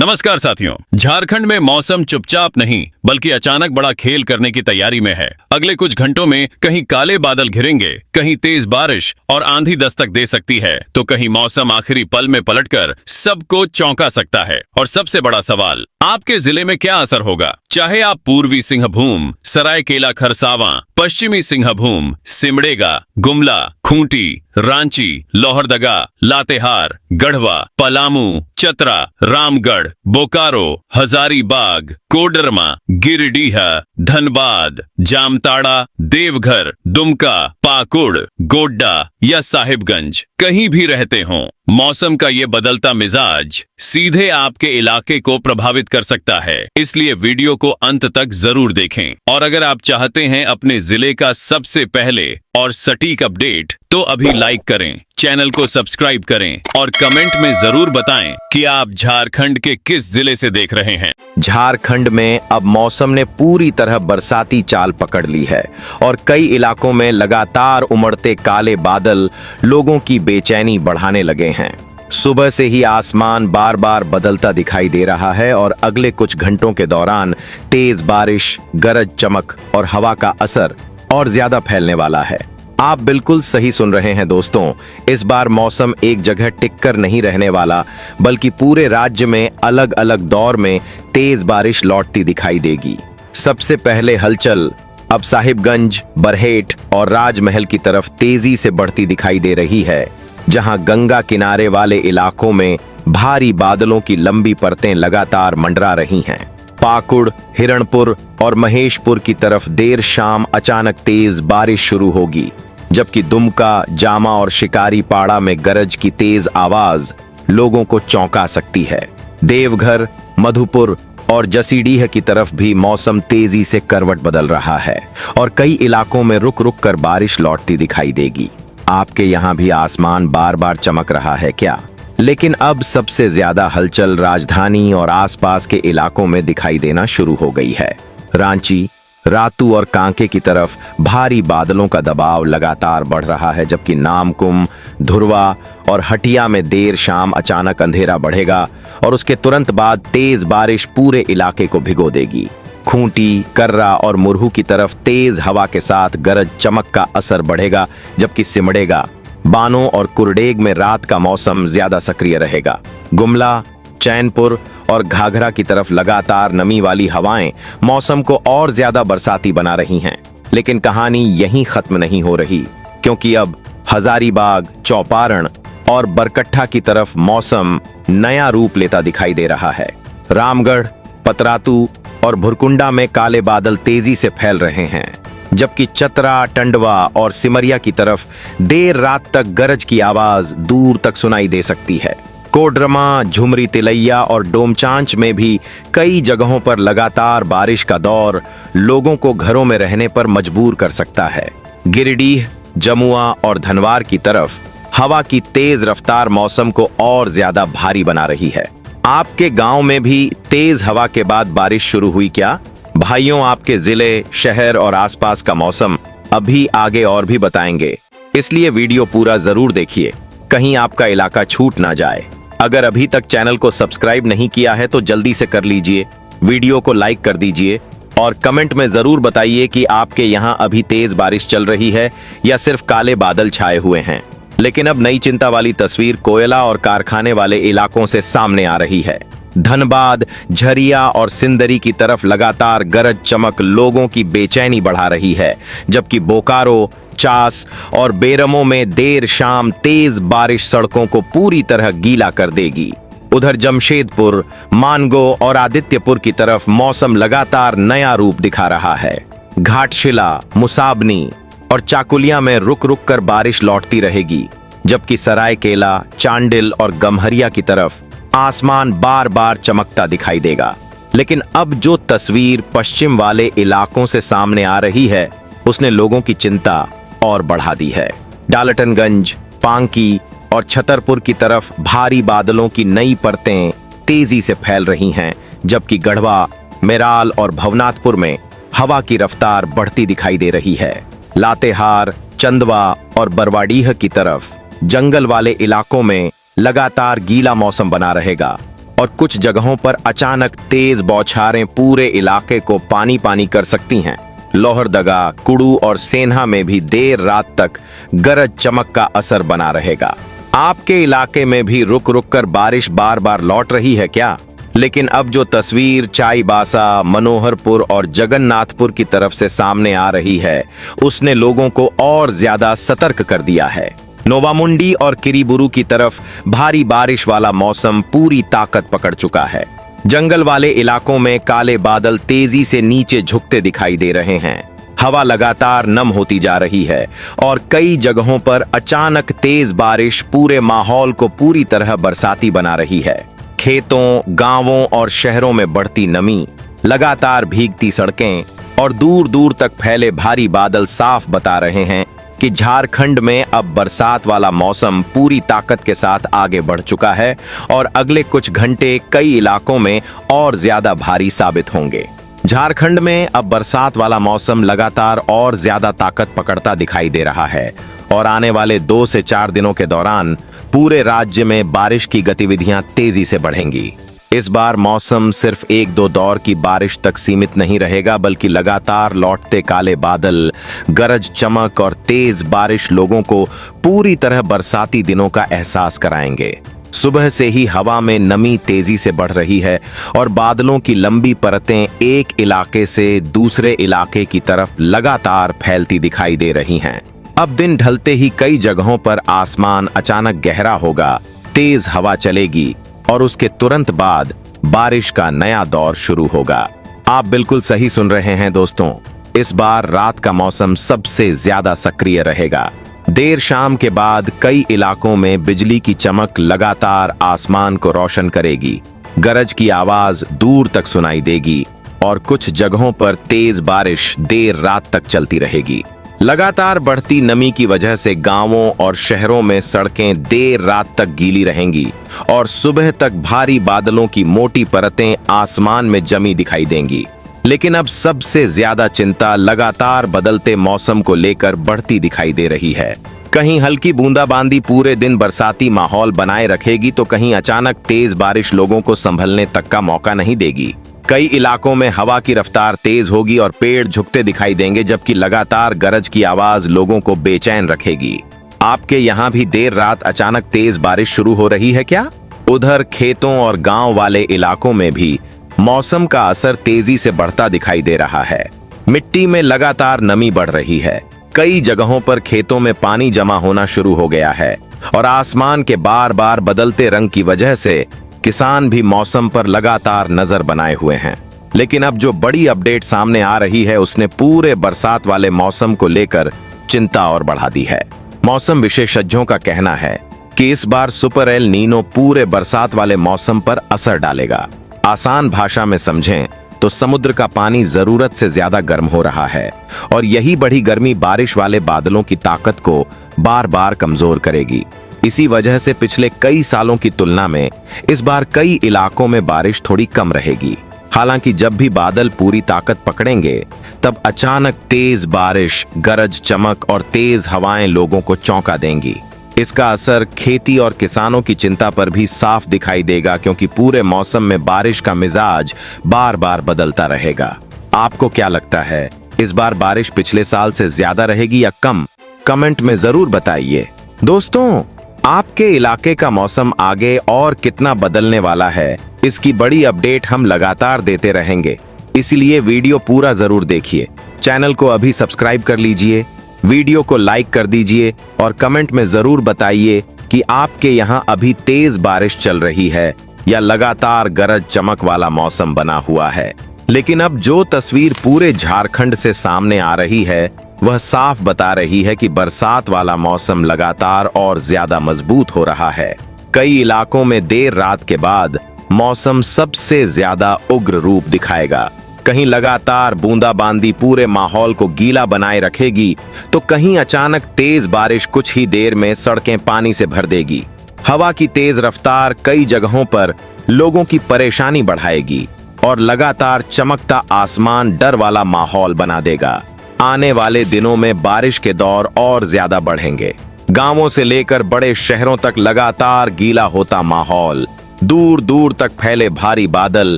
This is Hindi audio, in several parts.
नमस्कार साथियों। झारखंड में मौसम चुपचाप नहीं बल्कि अचानक बड़ा खेल करने की तैयारी में है। अगले कुछ घंटों में कहीं काले बादल घिरेंगे, कहीं तेज बारिश और आंधी दस्तक दे सकती है, तो कहीं मौसम आखिरी पल में पलटकर सबको चौंका सकता है। और सबसे बड़ा सवाल, आपके जिले में क्या असर होगा? चाहे आप पूर्वी सिंहभूम, सरायकेला खरसावां, पश्चिमी सिंहभूम, सिमडेगा, गुमला, खूंटी, रांची, लोहरदगा, लातेहार, गढ़वा, पलामू, चतरा, रामगढ़, बोकारो, हजारीबाग, कोडरमा, गिरिडीह, धनबाद, जामताड़ा, देवघर, दुमका, पाकुड़, गोड्डा या साहिबगंज कहीं भी रहते हों, मौसम का ये बदलता मिजाज सीधे आपके इलाके को प्रभावित कर सकता है। इसलिए वीडियो को अंत तक जरूर देखें। और अगर आप चाहते हैं अपने जिले का सबसे पहले और सटीक अपडेट, तो अभी लाइक करें, चैनल को सब्सक्राइब करें और कमेंट में जरूर बताएं कि आप झारखंड के किस जिले से देख रहे हैं। झारखंड में अब मौसम ने पूरी तरह बरसाती चाल पकड़ ली है और कई इलाकों में लगातार उमड़ते काले बादल लोगों की बेचैनी बढ़ाने लगे हैं। सुबह से ही आसमान बार बार बदलता दिखाई दे रहा है और अगले कुछ घंटों के दौरान तेज बारिश, गरज चमक और हवा का असर और ज्यादा फैलने वाला है। आप बिल्कुल सही सुन रहे हैं दोस्तों, इस बार मौसम एक जगह टिककर नहीं रहने वाला, बल्कि पूरे राज्य में अलग अलग दौर में तेज बारिश लौटती दिखाई देगी। सबसे पहले हलचल अब साहिबगंज, बरहेट और राजमहल की तरफ तेजी से बढ़ती दिखाई दे रही है, जहां गंगा किनारे वाले इलाकों में भारी बादलों की लंबी परतें लगातार मंडरा रही हैं। पाकुड़, हिरणपुर और महेशपुर की तरफ देर शाम अचानक तेज बारिश शुरू होगी, जबकि दुमका, जामा और शिकारी पाड़ा में गरज की तेज आवाज लोगों को चौंका सकती है। देवघर, मधुपुर और जसीडीह की तरफ भी मौसम तेजी से करवट बदल रहा है और कई इलाकों में रुक रुक कर बारिश लौटती दिखाई देगी। आपके यहाँ भी आसमान बार बार चमक रहा है क्या? लेकिन अब सबसे ज्यादा हलचल राजधानी और आसपास के इलाकों में दिखाई देना शुरू हो गई है। रांची, रातू और कांके की तरफ भारी बादलों का दबाव लगातार बढ़ रहा है, जबकि नामकुम, धुरवा और हटिया में देर शाम अचानक अंधेरा बढ़ेगा और उसके तुरंत बाद तेज बारिश पूरे इलाके को भिगो देगी। खूंटी, कर्रा और मुरहू की तरफ तेज हवा के साथ गरज चमक का असर बढ़ेगा, जबकि सिमडेगा, बानो और कुरडेग में रात का मौसम ज्यादा सक्रिय रहेगा। गुमला, चैनपुर और घाघरा की तरफ लगातार नमी वाली हवाएं मौसम को और ज्यादा बरसाती बना रही हैं। लेकिन कहानी यहीं खत्म नहीं हो रही, क्योंकि अब हजारीबाग, चौपारण और बरकट्ठा की तरफ मौसम नया रूप लेता दिखाई दे रहा है। रामगढ़, पतरातू और भुरकुंडा में काले बादल तेजी से फैल रहे हैं, जबकि चतरा, टंडवा और सिमरिया की तरफ देर रात तक गरज की आवाज दूर तक सुनाई दे सकती है। कोडरमा, झुमरी तिलैया और डोमचांच में भी कई जगहों पर लगातार बारिश का दौर लोगों को घरों में रहने पर मजबूर कर सकता है। गिरिडीह, जमुआ और धनवार की तरफ हवा की तेज रफ्तार मौसम को और ज्यादा भारी बना रही है। आपके गांव में भी तेज हवा के बाद बारिश शुरू हुई क्या? भाइयों, आपके जिले, शहर और आसपास का मौसम अभी आगे और भी बताएंगे, इसलिए वीडियो पूरा जरूर देखिए, कहीं आपका इलाका छूट ना जाए। अगर अभी तक चैनल को सब्सक्राइब नहीं किया है तो जल्दी से कर लीजिए, वीडियो को लाइक कर दीजिए और कमेंट में जरूर बताइए कि आपके यहाँ अभी तेज बारिश चल रही है या सिर्फ काले बादल छाए हुए हैं। लेकिन अब नई चिंता वाली तस्वीर कोयला और कारखाने वाले इलाकों से सामने आ रही है। धनबाद, झरिया और सिंदरी की तरफ लगातार गरज चमक लोगों की बेचैनी बढ़ा रही है, जबकि बोकारो, चास और बेरमो में देर शाम तेज बारिश सड़कों को पूरी तरह गीला कर देगी। उधर जमशेदपुर, मानगो और आदित्यपुर की तरफ मौसम लगातार नया रूप दिखा रहा है। घाटशिला, मुसाबनी और चाकुलिया में रुक रुक कर बारिश लौटती रहेगी, जबकि सरायकेला, चांडिल और गम्हरिया की तरफ आसमान बार बार चमकता दिखाई देगा। लेकिन अब जो तस्वीर पश्चिम वाले इलाकों से सामने आ रही है, उसने लोगों की चिंता और बढ़ा दी है। डाल्टनगंज, पांकी और छतरपुर की तरफ भारी बादलों की नई परतें तेजी से फैल रही हैं, जबकि गढ़वा, मेराल और भवनाथपुर में हवा की रफ्तार बढ़ती दिखाई दे रही है। लातेहार, चंदवा और बरवाडीह की तरफ जंगल वाले इलाकों में लगातार गीला मौसम बना रहेगा और कुछ जगहों पर अचानक तेज बौछारें पूरे इलाके को पानी पानी कर सकती हैं। लोहरदगा, कुड़ू और सेन्हा में भी देर रात तक गरज चमक का असर बना रहेगा। आपके इलाके में भी रुक रुक कर बारिश बार बार लौट रही है क्या? लेकिन अब जो तस्वीर चाईबासा, मनोहरपुर और जगन्नाथपुर की तरफ से सामने आ रही है, उसने लोगों को और ज्यादा सतर्क कर दिया है। नोवामुंडी और किरीबुरू की तरफ भारी बारिश वाला मौसम पूरी ताकत पकड़ चुका है। जंगल वाले इलाकों में काले बादल तेजी से नीचे झुकते दिखाई दे रहे हैं। हवा लगातार नम होती जा रही है और कई जगहों पर अचानक तेज बारिश पूरे माहौल को पूरी तरह बरसाती बना रही है। खेतों, गांवों और शहरों में बढ़ती नमी, लगातार भीगती सड़कें और दूर दूर तक फैले भारी बादल साफ बता रहे हैं कि झारखंड में अब बरसात वाला मौसम पूरी ताकत के साथ आगे बढ़ चुका है और अगले कुछ घंटे कई इलाकों में और ज्यादा भारी साबित होंगे। झारखंड में अब बरसात वाला मौसम लगातार और ज्यादा ताकत पकड़ता दिखाई दे रहा है और आने वाले 2 से 4 दिनों के दौरान पूरे राज्य में बारिश की गतिविधियां तेजी से बढ़ेंगी। इस बार मौसम सिर्फ 1-2 दौर की बारिश तक सीमित नहीं रहेगा, बल्कि लगातार लौटते काले बादल, गरज चमक और तेज बारिश लोगों को पूरी तरह बरसाती दिनों का एहसास कराएंगे। सुबह से ही हवा में नमी तेजी से बढ़ रही है और बादलों की लंबी परतें एक इलाके से दूसरे इलाके की तरफ लगातार फैलती दिखाई दे रही हैं। अब दिन ढलते ही कई जगहों पर आसमान अचानक गहरा होगा, तेज हवा चलेगी और उसके तुरंत बाद बारिश का नया दौर शुरू होगा। आप बिल्कुल सही सुन रहे हैं दोस्तों, इस बार रात का मौसम सबसे ज्यादा सक्रिय रहेगा। देर शाम के बाद कई इलाकों में बिजली की चमक लगातार आसमान को रोशन करेगी, गरज की आवाज दूर तक सुनाई देगी और कुछ जगहों पर तेज बारिश देर रात तक चलती रहेगी। लगातार बढ़ती नमी की वजह से गांवों और शहरों में सड़कें देर रात तक गीली रहेंगी और सुबह तक भारी बादलों की मोटी परतें आसमान में जमी दिखाई देंगी। लेकिन अब सबसे ज्यादा चिंता लगातार बदलते मौसम को लेकर बढ़ती दिखाई दे रही है। कहीं हल्की बूंदाबांदी पूरे दिन बरसाती माहौल बनाए रखेगी तो कहीं अचानक तेज बारिश लोगों को संभलने तक का मौका नहीं देगी। कई इलाकों में हवा की रफ्तार तेज होगी और पेड़ झुकते दिखाई देंगे, जबकि लगातार गरज की आवाज लोगों को बेचैन रखेगी। आपके यहाँ भी देर रात अचानक तेज बारिश शुरू हो रही है क्या? उधर खेतों और गांव वाले इलाकों में भी मौसम का असर तेजी से बढ़ता दिखाई दे रहा है। मिट्टी में लगातार नमी बढ़ रही है, कई जगहों पर खेतों में पानी जमा होना शुरू हो गया है और आसमान के बार बार बदलते रंग की वजह से किसान भी मौसम पर लगातार नजर बनाए हुए हैं। लेकिन अब जो बड़ी अपडेट सामने आ रही है उसने पूरे बरसात वाले मौसम को लेकर चिंता और बढ़ा दी है। मौसम विशेषज्ञों का कहना है कि इस बार सुपर एल नीनो पूरे बरसात वाले मौसम पर असर डालेगा। आसान भाषा में समझें तो समुद्र का पानी जरूरत से ज्यादा गर्म हो रहा है और यही बढ़ी गर्मी बारिश वाले बादलों की ताकत को बार बार कमजोर करेगी। इसी वजह से पिछले कई सालों की तुलना में इस बार कई इलाकों में बारिश थोड़ी कम रहेगी। हालांकि जब भी बादल पूरी ताकत पकड़ेंगे तब अचानक तेज बारिश, गरज चमक और तेज हवाएं लोगों को चौंका देंगी। इसका असर खेती और किसानों की चिंता पर भी साफ दिखाई देगा, क्योंकि पूरे मौसम में बारिश का मिजाज बार बार बदलता रहेगा। आपको क्या लगता है, इस बार बारिश पिछले साल से ज्यादा रहेगी या कम? कमेंट में जरूर बताइए। दोस्तों, आपके इलाके का मौसम आगे और कितना बदलने वाला है, इसकी बड़ी अपडेट हम लगातार देते रहेंगे, इसलिए वीडियो पूरा जरूर देखिए। चैनल को अभी सब्सक्राइब कर लीजिए, वीडियो को लाइक कर दीजिए और कमेंट में जरूर बताइए कि आपके यहाँ अभी तेज बारिश चल रही है या लगातार गरज चमक वाला मौसम बना हुआ है। लेकिन अब जो तस्वीर पूरे झारखंड से सामने आ रही है वह साफ बता रही है कि बरसात वाला मौसम लगातार और ज्यादा मजबूत हो रहा है। कई इलाकों में देर रात के बाद मौसम सबसे ज्यादा उग्र रूप दिखाएगा। कहीं लगातार बूंदाबांदी पूरे माहौल को गीला बनाए रखेगी तो कहीं अचानक तेज बारिश कुछ ही देर में सड़कें पानी से भर देगी। हवा की तेज रफ्तार कई जगहों पर लोगों की परेशानी बढ़ाएगी और लगातार चमकता आसमान डर वाला माहौल बना देगा। आने वाले दिनों में बारिश के दौर और ज्यादा बढ़ेंगे। गांवों से लेकर बड़े शहरों तक लगातार गीला होता माहौल, दूर दूर तक फैले भारी बादल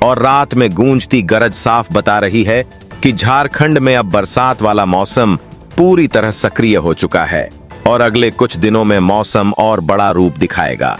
और रात में गूंजती गरज साफ बता रही है कि झारखंड में अब बरसात वाला मौसम पूरी तरह सक्रिय हो चुका है और अगले कुछ दिनों में मौसम और बड़ा रूप दिखाएगा।